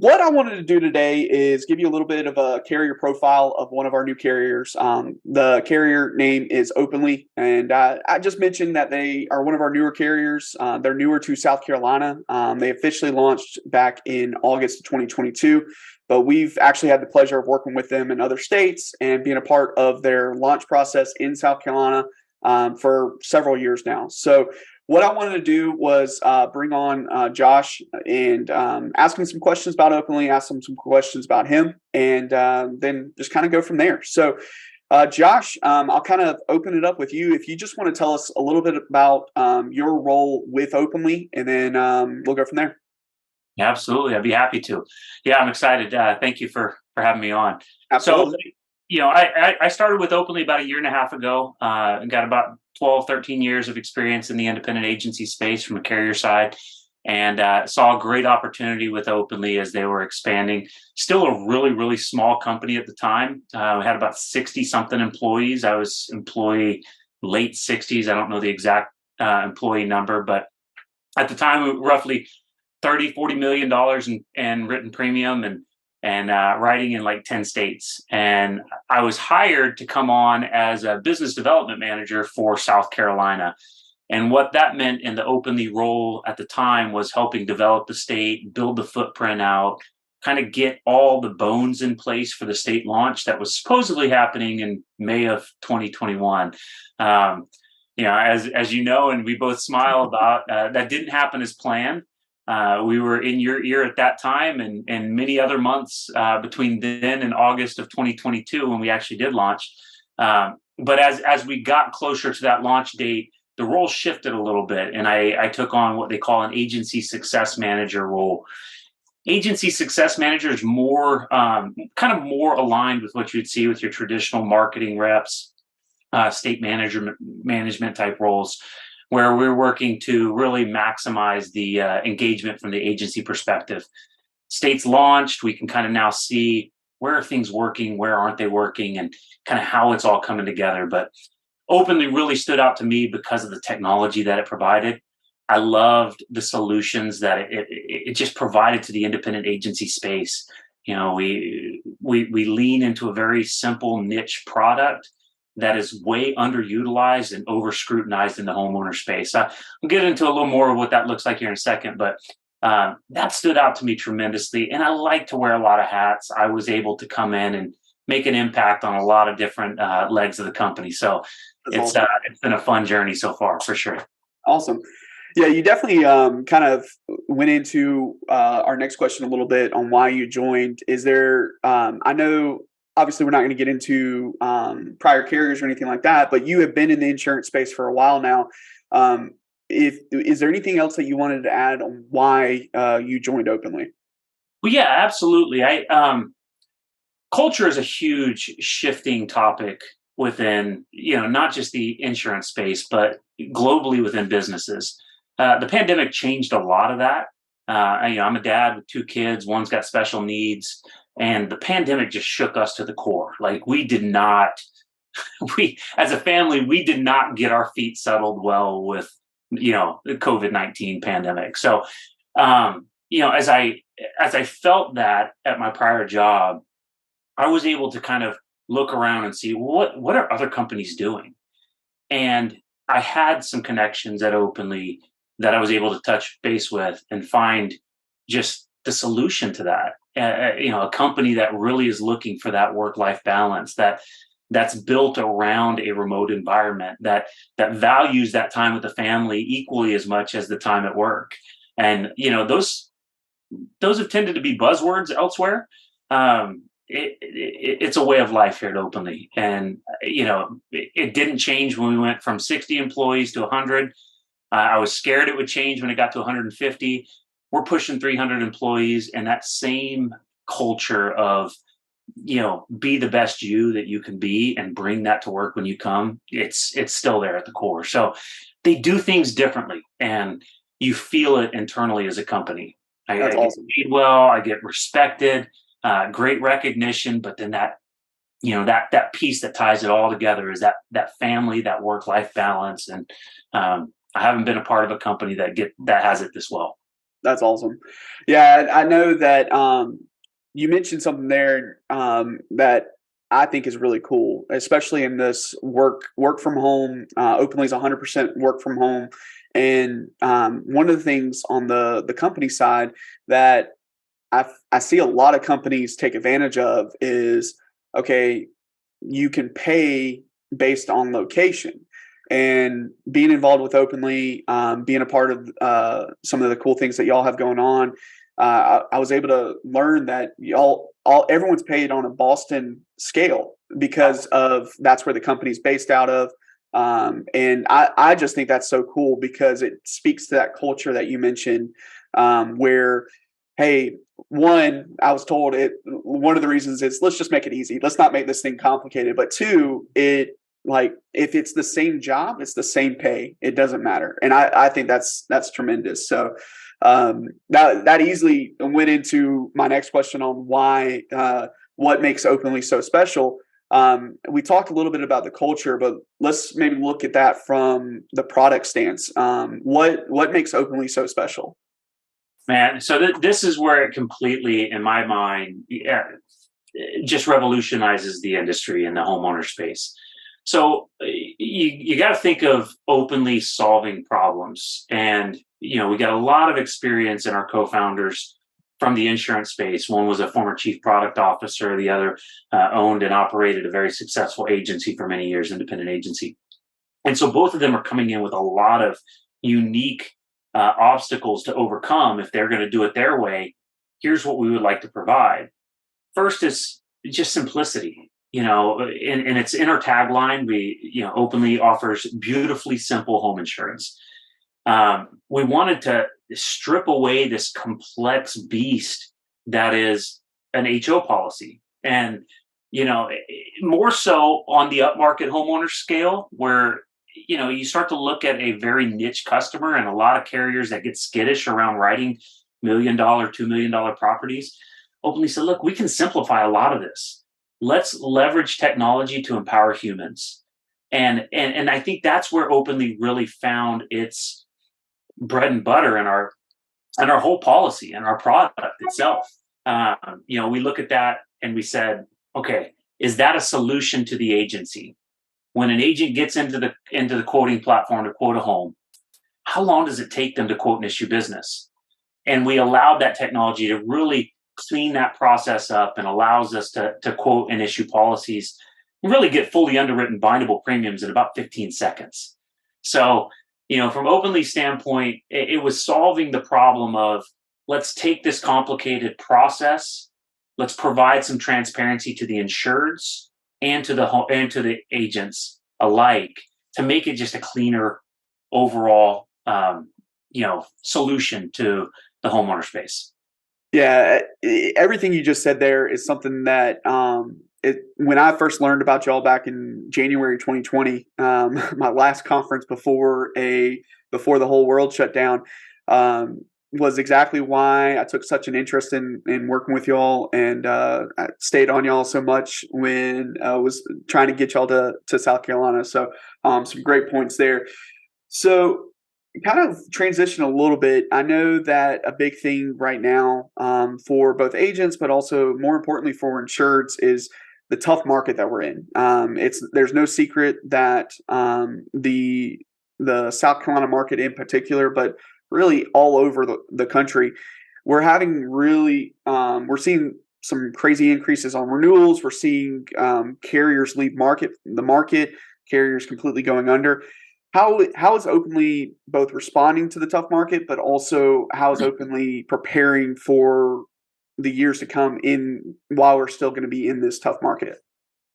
What I wanted to do today is give you a little bit of a carrier profile of one of our new carriers. The carrier name is Openly, and I just mentioned that they are one of our newer carriers. They're newer to South Carolina. They officially launched back in August of 2022, but we've actually had the pleasure of working with them in other states and being a part of their launch process in South Carolina for several years now. So what I wanted to do was bring on Josh and ask him some questions about Openly, ask him some questions about him, and then just kind of go from there. So, Josh, I'll kind of open it up with you. If you just want to tell us a little bit about your role with Openly, and then we'll go from there. Yeah, absolutely. I'd be happy to. Yeah, I'm excited. Thank you for having me on. So, Absolutely. I started with Openly about a year and a half ago, and got about 12, 13 years of experience in the independent agency space from a carrier side, and saw a great opportunity with Openly as they were expanding. Still a really, really small company at the time. We had about 60 something employees. I was employee late 60s. I don't know the exact employee number, but at the time, we were roughly 30, $40 million in written premium and writing in like 10 states. And I was hired to come on as a business development manager for South Carolina. And what that meant in the Openly role at the time was helping develop the state, build the footprint out, kind of get all the bones in place for the state launch that was supposedly happening in May of 2021. Um, as you know, and we both smile about, that didn't happen as planned. We were in your ear at that time, and many other months between then and August of 2022 when we actually did launch. But as we got closer to that launch date, the role shifted a little bit, and I took on what they call an agency success manager role. Agency success manager is more kind of more aligned with what you'd see with your traditional marketing reps, state management type roles, where we're working to really maximize the engagement from the agency perspective. States launched, we can kind of now see where are things working, where aren't they working, and kind of how it's all coming together. But Openly really stood out to me because of the technology that it provided. I loved the solutions that it just provided to the independent agency space. We lean into a very simple niche product that is way underutilized and over scrutinized in the homeowner space. We'll get into a little more of what that looks like here in a second, but that stood out to me tremendously. And I like to wear a lot of hats. I was able to come in and make an impact on a lot of different legs of the company. So That's awesome. it's been a fun journey so far, for sure. Awesome. Yeah, you definitely kind of went into our next question a little bit on why you joined. Is there, I know obviously we're not going to get into prior carriers or anything like that, but you have been in the insurance space for a while now. If is there anything else that you wanted to add on why you joined Openly? Well, yeah, absolutely. I Culture is a huge shifting topic within, not just the insurance space, but globally within businesses. The pandemic changed a lot of that. I'm a dad with two kids. One's got special needs, and the pandemic just shook us to the core. Like we did not, we as a family, we did not get our feet settled well with, the COVID-19 pandemic. So, as I felt that at my prior job, I was able to kind of look around and see what are other companies doing. And I had some connections at Openly that I was able to touch base with and find just the solution to that. A company that really is looking for that work-life balance, that's built around a remote environment, that values that time with the family equally as much as the time at work. And those have tended to be buzzwords elsewhere. It's a way of life here at Openly, and it didn't change when we went from 60 employees to 100. I was scared it would change when it got to 150. We're pushing 300 employees, and that same culture of be the best you that you can be and bring that to work when you come. It's still there at the core. So they do things differently, and you feel it internally as a company. I That's get awesome. paid well, I get respected, great recognition, but then that piece that ties it all together is that family, that work life balance, and I haven't been a part of a company that has it this well. That's awesome. Yeah, I know that you mentioned something there that I think is really cool, especially in this work from home. Openly is 100% work from home, and one of the things on the company side that I see a lot of companies take advantage of is, okay, you can pay based on location. And being involved with Openly, being a part of some of the cool things that y'all have going on, I was able to learn that everyone's paid on a Boston scale because of that's where the company's based out of. And I just think that's so cool because it speaks to that culture that you mentioned, where, hey, one, I was told one of the reasons is let's just make it easy. Let's not make this thing complicated. But two, like if it's the same job, it's the same pay. It doesn't matter. And I think that's tremendous. So that easily went into my next question on why what makes Openly so special. We talked a little bit about the culture, but let's maybe look at that from the product stance. What makes Openly so special? Man, so this is where it completely, in my mind, just revolutionizes the industry in the homeowner space. So you got to think of Openly solving problems, and we got a lot of experience in our co-founders from the insurance space. One was a former chief product officer, the other owned and operated a very successful agency for many years, independent agency, and so both of them are coming in with a lot of unique obstacles to overcome. If they're going to do it their way, here's what we would like to provide. First is just simplicity. And it's in our tagline. We, Openly offers beautifully simple home insurance. We wanted to strip away this complex beast that is an HO policy, and more so on the upmarket homeowner scale, where you start to look at a very niche customer and a lot of carriers that get skittish around writing $1 million, $2 million properties. Openly said, look, we can simplify a lot of this. Let's leverage technology to empower humans. And I think that's where Openly really found its bread and butter in our whole policy and our product itself. We look at that and we said, okay, is that a solution to the agency? When an agent gets into the quoting platform to quote a home, how long does it take them to quote and issue business? And we allowed that technology to really clean that process up and allows us to quote and issue policies and really get fully underwritten bindable premiums in about 15 seconds. So, from Openly's standpoint, it was solving the problem of, let's take this complicated process, let's provide some transparency to the insureds and to the agents alike to make it just a cleaner overall, solution to the homeowner space. Yeah, everything you just said there is something that when I first learned about y'all back in January 2020, my last conference before the whole world shut down, was exactly why I took such an interest in working with y'all, and I stayed on y'all so much when I was trying to get y'all to South Carolina. So some great points there. So kind of transition a little bit. I know that a big thing right now for both agents, but also more importantly for insureds, is the tough market that we're in. There's no secret that the South Carolina market in particular, but really all over the country, we're having we're seeing some crazy increases on renewals. We're seeing carriers leave the market, carriers completely going under. How is Openly both responding to the tough market, but also how is Openly preparing for the years to come while we're still going to be in this tough market?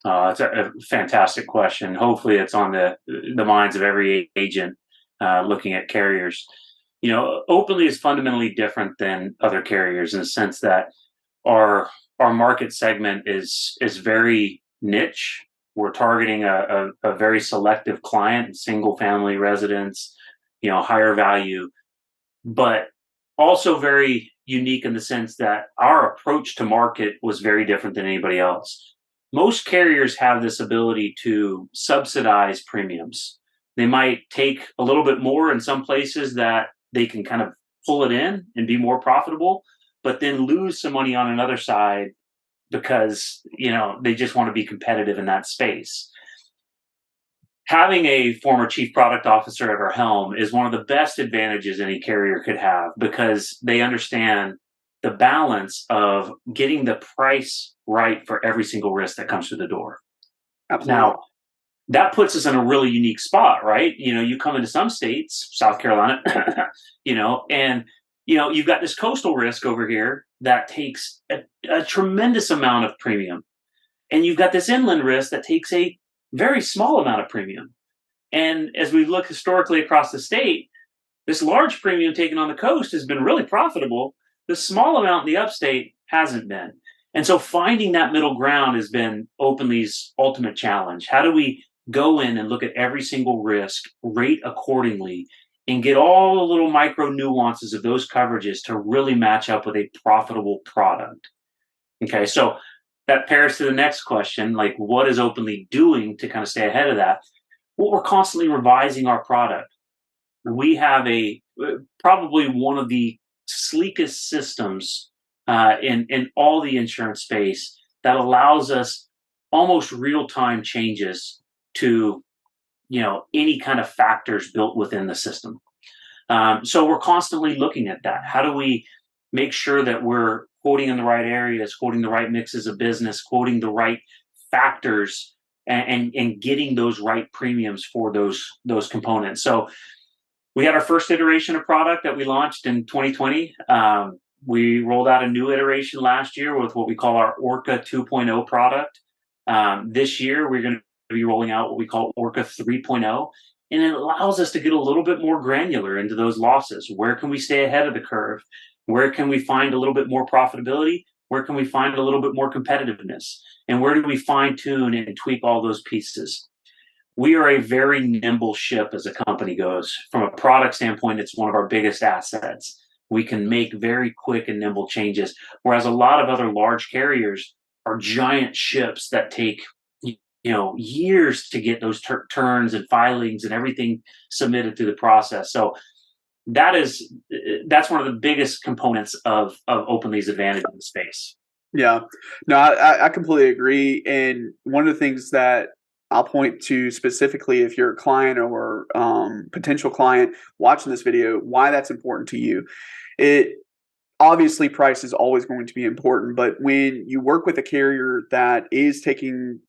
It's a fantastic question. Hopefully it's on the minds of every agent looking at carriers. Openly is fundamentally different than other carriers in the sense that our market segment is very niche. We're targeting a very selective client, single family residents, higher value, but also very unique in the sense that our approach to market was very different than anybody else. Most carriers have this ability to subsidize premiums. They might take a little bit more in some places that they can kind of pull it in and be more profitable, but then lose some money on another side because they just want to be competitive in that space. Having a former chief product officer at our helm is one of the best advantages any carrier could have, because they understand the balance of getting the price right for every single risk that comes through the door. Absolutely. Now, that puts us in a really unique spot, right? You come into some states, South Carolina, and you've got this coastal risk over here that takes a tremendous amount of premium, and you've got this inland risk that takes a very small amount of premium. And as we look historically across the state, this large premium taken on the coast has been really profitable. The small amount in the upstate hasn't been. And so finding that middle ground has been Openly's ultimate challenge. How do we go in and look at every single risk, rate accordingly, and get all the little micro nuances of those coverages to really match up with a profitable product? Okay, so that pairs to the next question, like, what is Openly doing to kind of stay ahead of that? Well, we're constantly revising our product. We have probably one of the sleekest systems in all the insurance space that allows us almost real time changes to any kind of factors built within the system. So we're constantly looking at that. How do we make sure that we're quoting in the right areas, quoting the right mixes of business, quoting the right factors, and getting those right premiums for those components? So we had our first iteration of product that we launched in 2020. We rolled out a new iteration last year with what we call our Orca 2.0 product. This year, we're going to be rolling out what we call Orca 3.0. And it allows us to get a little bit more granular into those losses. Where can we stay ahead of the curve? Where can we find a little bit more profitability? Where can we find a little bit more competitiveness? And where do we fine tune and tweak all those pieces? We are a very nimble ship as a company goes. From a product standpoint, it's one of our biggest assets. We can make very quick and nimble changes, whereas a lot of other large carriers are giant ships that take years to get those turns and filings and everything submitted through the process. So that's one of the biggest components of Openly's advantage in the space. Yeah, no, I completely agree. And one of the things that I'll point to specifically, if you're a client or potential client watching this video, why that's important to you. It obviously, price is always going to be important, but when you work with a carrier that is taking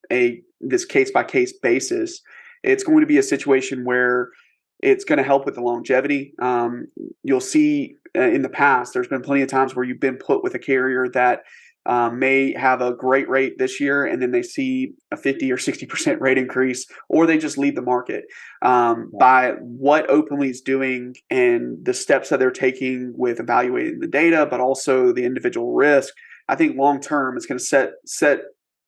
this case by case basis, it's going to be a situation where it's going to help with the longevity. You'll see in the past, there's been plenty of times where you've been put with a carrier that may have a great rate this year, and then they see a 50 or 60% rate increase, or they just leave the market. By what Openly is doing and the steps that they're taking with evaluating the data, but also the individual risk, I think long term it's going to set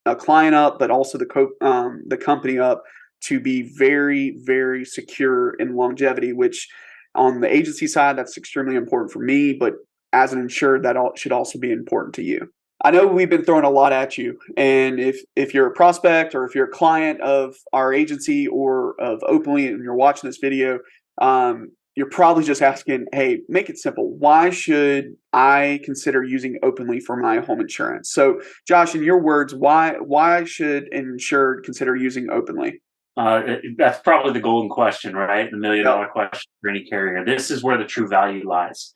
a client up, but also the company up to be very, very secure in longevity, which on the agency side, that's extremely important for me, but as an insured, that should also be important to you. I know we've been throwing a lot at you, and if you're a prospect or if you're a client of our agency or of Openly and you're watching this video, you're probably just asking, hey, make it simple. Why should I consider using Openly for my home insurance? So, Josh, in your words, why should an insured consider using Openly? That's probably the golden question, right? The $1 million Yep. question for any carrier. This is where the true value lies.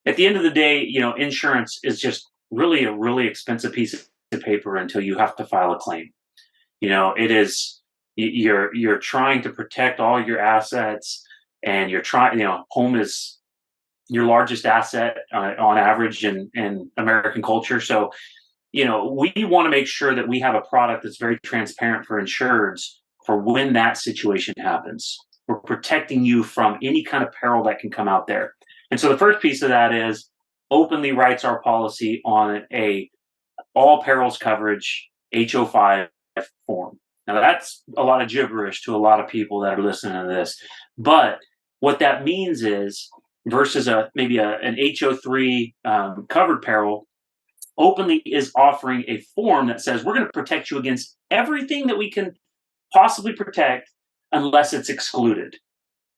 At the end of the day, insurance is just really a really expensive piece of paper until you have to file a claim. It is, you're trying to protect all your assets, and you're trying, home is your largest asset on average in American culture. So, we want to make sure that we have a product that's very transparent for insureds for when that situation happens. We're protecting you from any kind of peril that can come out there. And so the first piece of that is Openly writes our policy on a all perils coverage HO5 form. Now that's a lot of gibberish to a lot of people that are listening to this. But what that means is, versus maybe an HO3 covered peril, Openly is offering a form that says we're going to protect you against everything that we can possibly protect unless it's excluded.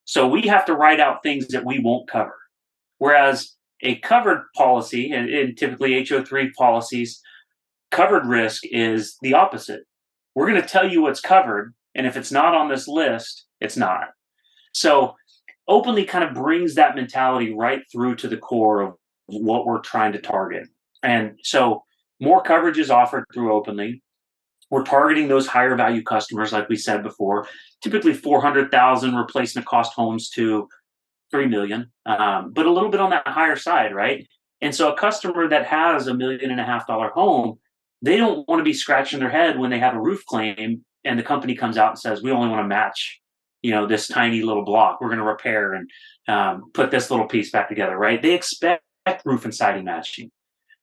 So we have to write out things that we won't cover. Whereas a covered policy, and typically HO3 policies, covered risk is the opposite. We're going to tell you what's covered, and if it's not on this list, it's not. So openly kind of brings that mentality right through to the core of what we're trying to target. And so more coverage is offered through openly. We're targeting those higher value customers, like we said before, typically 400,000 replacement cost homes to 3 million, but a little bit on that higher side, right? And so a customer that has $1.5 million home, they don't want to be scratching their head when they have a roof claim and the company comes out and says, we only want to match, this tiny little block. We're going to repair and put this little piece back together, right? They expect roof and siding matching.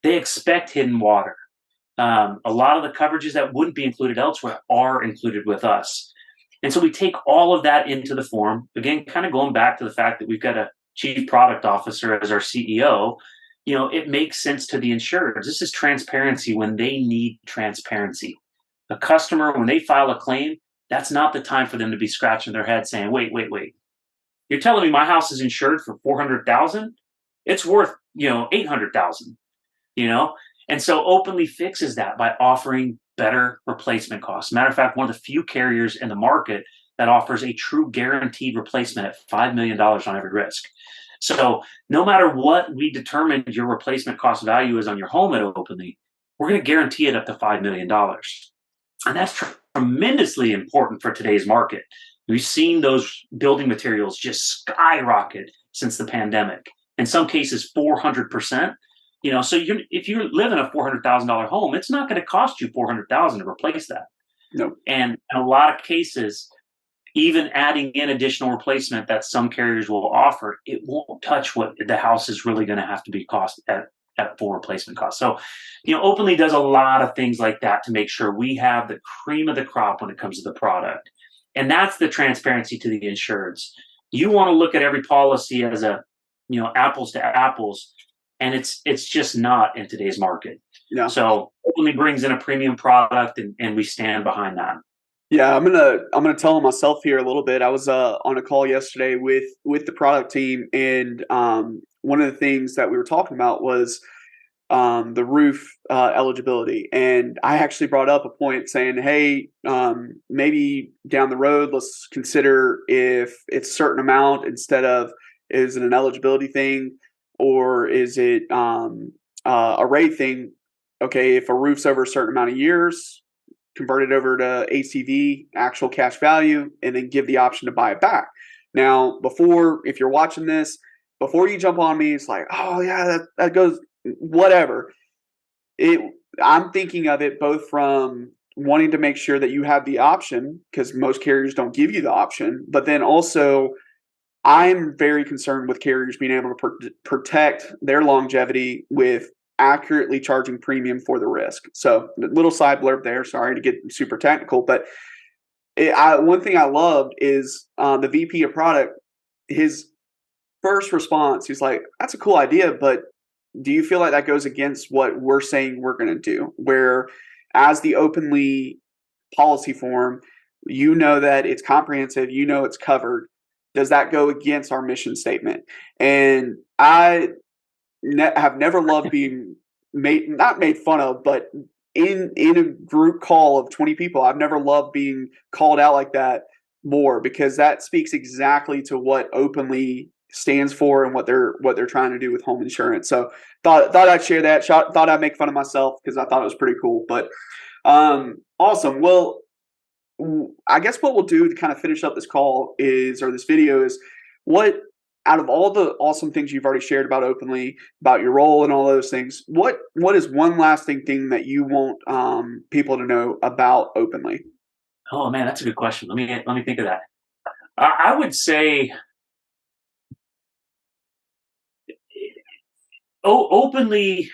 They expect hidden water. A lot of the coverages that wouldn't be included elsewhere are included with us. And so we take all of that into the form. Again, kind of going back to the fact that we've got a chief product officer as our CEO, it makes sense to the insurers. This is transparency when they need transparency. A customer, when they file a claim, that's not the time for them to be scratching their head saying, wait. You're telling me my house is insured for 400,000? It's worth, 800,000, you know? And so Openly fixes that by offering better replacement costs. Matter of fact, one of the few carriers in the market that offers a true guaranteed replacement at $5 million on every risk. So no matter what we determine your replacement cost value is on your home at Openly, we're going to guarantee it up to $5 million. And that's tremendously important for today's market. We've seen those building materials just skyrocket since the pandemic. In some cases, 400%. So if you live in a $400,000 home, it's not going to cost you $400,000 to replace that. No. And in a lot of cases, even adding in additional replacement that some carriers will offer, it won't touch what the house is really going to have to be cost at full replacement cost. So, Openly does a lot of things like that to make sure we have the cream of the crop when it comes to the product. And that's the transparency to the insureds. You want to look at every policy as a, apples to apples. And it's just not in today's market. Yeah. So Openly brings in a premium product, and we stand behind that. Yeah, I'm gonna tell on myself here a little bit. I was on a call yesterday with the product team, and one of the things that we were talking about was the roof eligibility. And I actually brought up a point saying, hey, maybe down the road, let's consider if it's a certain amount instead of, is it an eligibility thing or is it a rate thing? Okay, if a roof's over a certain amount of years, convert it over to ACV, actual cash value, and then give the option to buy it back. Now, if you're watching this, before you jump on me, it's like, oh yeah, that goes whatever. I'm thinking of it both from wanting to make sure that you have the option, because most carriers don't give you the option, but then also I'm very concerned with carriers being able to protect their longevity with accurately charging premium for the risk. So, little side blurb there. Sorry to get super technical, but one thing I loved is the VP of product. His first response, he's like, "That's a cool idea, but do you feel like that goes against what we're saying we're going to do? Where, as the Openly policy form, that it's comprehensive, it's covered. Does that go against our mission statement?" And I have never loved being not made fun of, but in a group call of 20 people, I've never loved being called out like that more, because that speaks exactly to what Openly stands for and what they're trying to do with home insurance. So thought I'd share that. Thought I'd make fun of myself because I thought it was pretty cool. But awesome. Well, I guess what we'll do to kind of finish up this this video is, what, out of all the awesome things you've already shared about Openly, about your role and all those things, what is one lasting thing that you want people to know about Openly? Oh man, that's a good question. Let me think of that. I would say, Openly's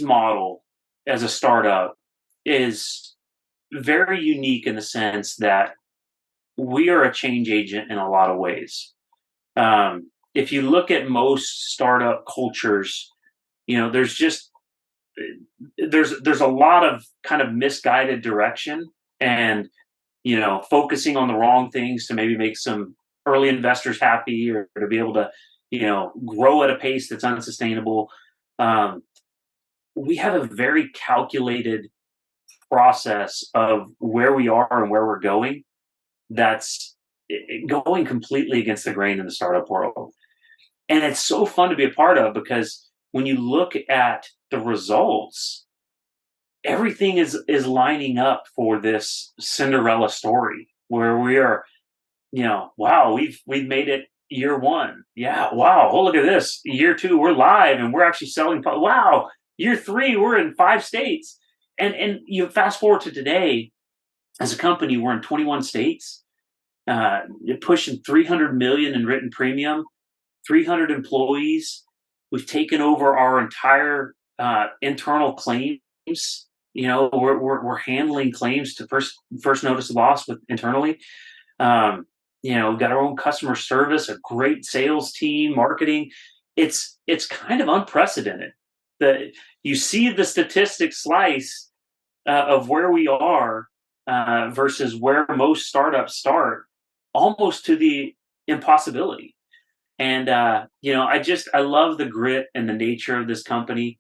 model as a startup is very unique in the sense that we are a change agent in a lot of ways. If you look at most startup cultures, there's a lot of kind of misguided direction and, focusing on the wrong things to maybe make some early investors happy, or to be able to, grow at a pace that's unsustainable. Um, we have a very calculated process of where we are and where we're going that's going completely against the grain in the startup world. And it's so fun to be a part of because when you look at the results, everything is lining up for this Cinderella story where we are, wow, we've made it year one. Yeah, wow. Oh, look at this. Year two, we're live and we're actually selling. Wow. Year three, we're in 5 states. And you fast forward to today, as a company, we're in 21 states, pushing 300 million in written premium, 300 employees. We've taken over our entire internal claims. We're handling claims to first notice of loss with internally. We've got our own customer service, a great sales team, marketing. It's kind of unprecedented. That you see the statistics slice of where we are versus where most startups start, almost to the impossibility. And I love the grit and the nature of this company.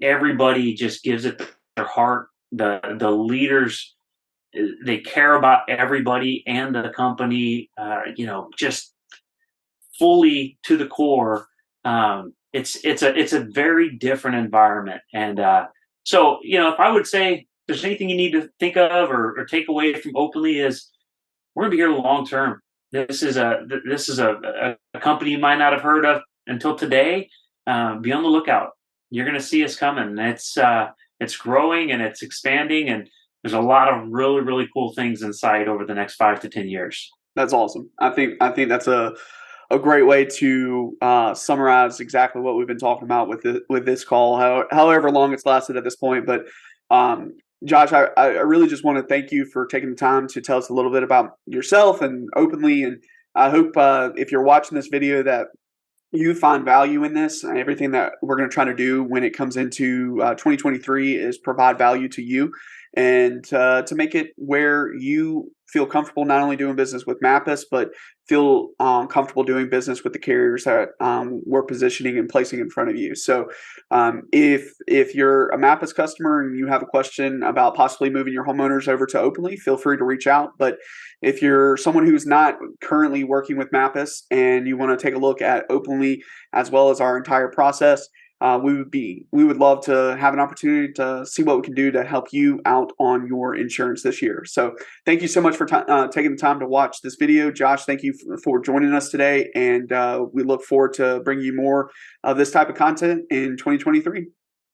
Everybody just gives it their heart. The leaders, they care about everybody and the company. Just fully to the core. It's a very different environment. And so if I would say if there's anything you need to think of or take away from Openly is we're gonna be here long term. This is a company you might not have heard of until today. Be on the lookout. You're going to see us coming. It's growing and it's expanding, and there's a lot of really really cool things in sight over the next 5 to 10 years. That's awesome. I think that's a great way to summarize exactly what we've been talking about with this call, however long it's lasted at this point. But um, Josh, I really just want to thank you for taking the time to tell us a little bit about yourself and Openly. And I hope if you're watching this video that you find value in this. Everything that we're going to try to do when it comes into 2023 is provide value to you and to make it where you feel comfortable not only doing business with Mappus, but feel comfortable doing business with the carriers that we're positioning and placing in front of you. So if you're a Mappus customer and you have a question about possibly moving your homeowners over to Openly, feel free to reach out. But if you're someone who's not currently working with Mappus and you want to take a look at Openly as well as our entire process, we would love to have an opportunity to see what we can do to help you out on your insurance this year. So thank you so much for taking the time to watch this video. Josh, thank you for joining us today, and we look forward to bringing you more of this type of content in 2023.